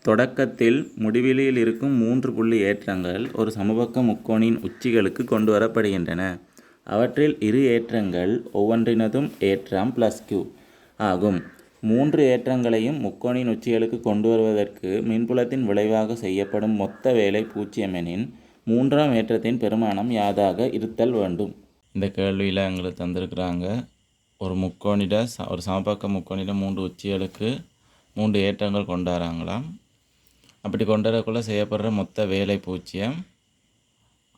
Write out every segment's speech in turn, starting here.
தொடக்கத்தில் முடிவிலியில் இருக்கும் 3 புள்ளி ஏற்றங்கள் ஒரு சமபக்க முக்கோணின் உச்சிகளுக்கு கொண்டு வரப்படுகின்றன. அவற்றில் இரு ஏற்றங்கள் ஒவ்வொன்றினதும் ஏற்றம் +q ஆகும். 3 ஏற்றங்களையும் முக்கோணின் உச்சிகளுக்கு கொண்டு வருவதற்கு மின்புலத்தின் விளைவாக செய்யப்படும் மொத்த வேலை 0 எனின் 3ஆம் ஏற்றத்தின் பெருமானம் யாதாக இருத்தல் வேண்டும். இந்த கேள்வியில் எங்களுக்கு தந்திருக்கிறாங்க. ஒரு சமபக்க முக்கோணிட 3 உச்சிகளுக்கு 3 ஏற்றங்கள் கொண்டு வராங்களாம். அப்படி கொண்டு வரக்குள்ள செய்யப்படுற மொத்த வேலை 0.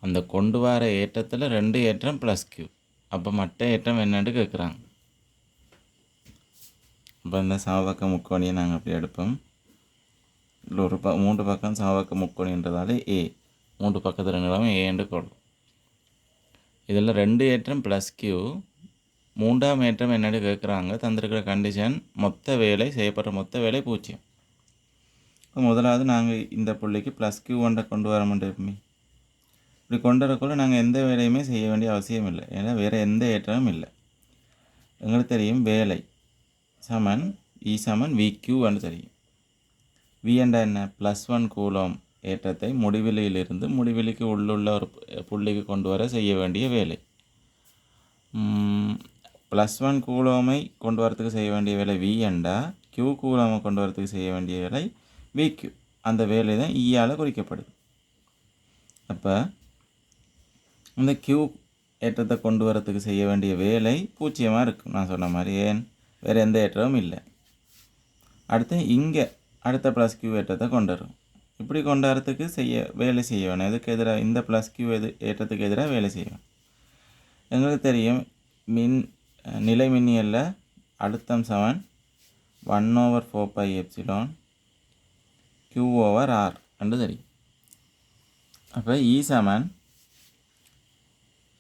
அந்த கொண்டு வர ஏற்றத்தில் 2 ஏற்றம் +q. அப்போ மற்ற ஏற்றம் என்னன்னு கேட்குறாங்க. இப்போ இந்த சமபக்க முக்கோணியை நாங்கள் அப்படி எடுப்போம். இல்லை 3 பக்கம் சமபக்க முக்கோணின்றதால A 3 பக்கத்தில் நிலவும் ஏன்னு கொள்ளும். இதில் 2 ஏற்றம் +q. 3ஆம் ஏற்றம் என்னன்னு கேட்குறாங்க. தந்திருக்கிற கண்டிஷன் செய்யப்படுற மொத்த வேலை 0. முதலாவது நாங்கள் இந்த புள்ளிக்கு +q ஒன்றை கொண்டு வர முடியுமே. இப்படி கொண்டு வரக்குள்ள நாங்கள் எந்த வேலையுமே செய்ய வேண்டிய அவசியம் இல்லை. ஏன்னா வேறு எந்த ஏற்றமும் இல்லை. எங்களுக்கு தெரியும் வேலை சமன் E = VQ தெரியும். V என்ற என்ன +1 கூலோம் ஏற்றத்தை முடிவிலியிலிருந்து முடிவிலிக்கு உள்ளுள்ள ஒரு புள்ளிக்கு கொண்டு வர செய்ய வேண்டிய வேலை. +1 கூலோமை கொண்டு வரத்துக்கு செய்ய வேண்டிய வேலை V என்றா Q கூலோமை கொண்டு வரத்துக்கு செய்ய வேண்டிய வேலை VQ. அந்த வேலை தான் ஈயால் குறிக்கப்படுது. அப்போ இந்த Q ஏற்றத்தை கொண்டு வரத்துக்கு செய்ய வேண்டிய வேலை 0 இருக்கும். நான் சொன்ன மாதிரி ஏன் வேறு எந்த ஏற்றமும் இல்லை. அடுத்து இங்கே அடுத்த +q ஏற்றத்தை கொண்டு வரும். இப்படி கொண்டு வரத்துக்கு வேலை செய்ய வேணும். இதுக்கு எதிராக இந்த +q ஏற்றத்துக்கு எதிராக வேலை செய்யணும். எங்களுக்கு தெரியும் நிலை மின்னியலில் அழுத்தம் சமன் 1/4πε Q/R என்று தெரியும். அப்போ E சமன்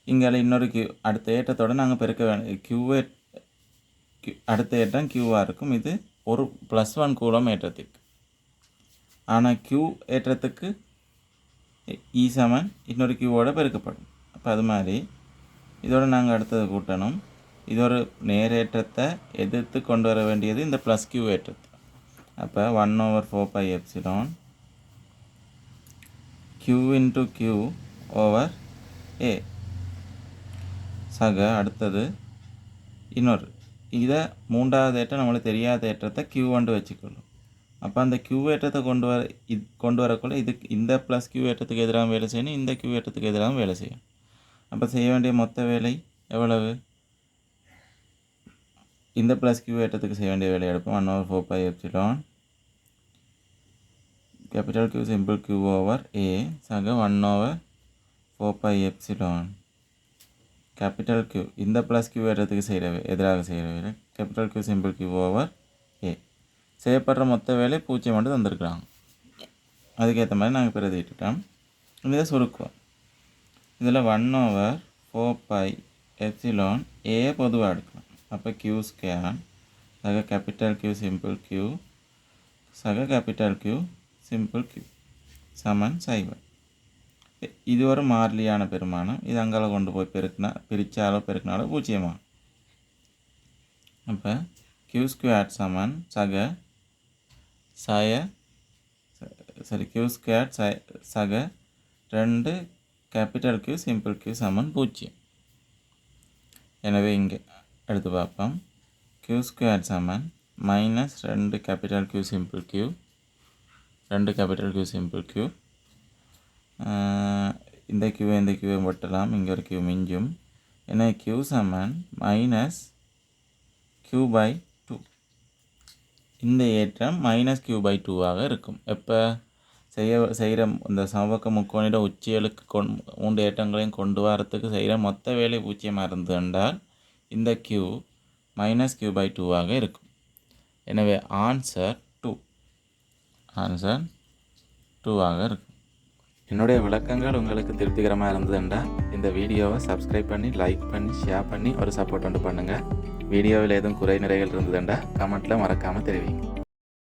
இங்கே இன்னொரு Q அடுத்த ஏற்றத்தோடு நாங்கள் பெருக்க வேணும். அடுத்த ஏற்றம் Qவாக இருக்கும். இது ஒரு +1 கூலம் ஏற்றத்திற்கு. ஆனால் Q ஏற்றத்துக்கு E சமன் இன்னொரு Qவோடு பெருக்கப்படும். அப்போ அது மாதிரி இதோடு நாங்கள் அடுத்தது கூட்டணும். இது ஒரு நேரேற்றத்தை எதிர்த்து கொண்டு வர வேண்டியது இந்த +q ஏற்றத்தை. அப்போ 1/4πε Q/Q/A சக அடுத்தது இன்னொரு இதை 3ஆவது ஏற்றம் நம்மளுக்கு தெரியாத ஏற்றத்தை Q கொண்டு வச்சுக்கொள்ளும். அப்போ அந்த Q ஏற்றத்தை கொண்டு வரக்குள்ள இந்த +q ஏற்றத்துக்கு எதிராக வேலை செய்யணும். இந்த Q ஏற்றத்துக்கு எதிராக வேலை செய்யணும். அப்போ செய்ய வேண்டிய மொத்த வேலை எவ்வளவு? இந்த +q ஏற்றத்துக்கு செய்ய வேண்டிய வேலை எடுப்போம். 1/4πε Q Q/A சக 1/4πε Q இந்த +q ஏற்றத்துக்கு எதிராக செய்கிற வேலை Q Q/A. செய்யப்படுற மொத்த வேலை 0 மட்டும் தந்திருக்கிறாங்க. அதுக்கேற்ற மாதிரி நாங்கள் பிரதிட்டோம். இதை சுருக்குவோம். இதில் 1/4πε பொதுவாக எடுக்கலாம். அப்போ Q² சக Q சக Q சமன் 0. இது ஒரு மாறிலியான பெருமானம். இது அங்கால கொண்டு போய் பிரித்தாலோ பெருக்கினாலோ 0. அப்போ Q² சமன் Q² சக 2 Q சமன் 0. எனவே இங்கே எடுத்து பார்ப்போம். Q² சமன் -2 Q 2 Q இந்த Qவை வெட்டலாம். இங்கே ஒரு Q மிஞ்சும். எனவே Q சமன் -Q/2. இந்த ஏற்றம் -Q/2ஆக இருக்கும். எப்போ செய்கிற இந்த சமபக்க முக்கோணிட உச்சிகளுக்கு 3 ஏற்றங்களையும் கொண்டு வரத்துக்கு செய்கிற மொத்த வேலை 0 இருந்து என்றால் இந்த Q -Q/2ஆக இருக்கும். எனவே ஆன்சர் 2ஆக இருக்கும். என்னுடைய விளக்கங்கள் உங்களுக்கு திருப்திகரமாக இருந்ததுன்றால் இந்த வீடியோவை சப்ஸ்கிரைப் பண்ணி, லைக் பண்ணி, ஷேர் பண்ணி ஒரு சப்போர்ட் பண்ணுங்கள். வீடியோவில் எதுவும் குறை நிறைகள் இருந்ததுன்றால் கமெண்ட்டில் மறக்காமல் தெரிவிங்க.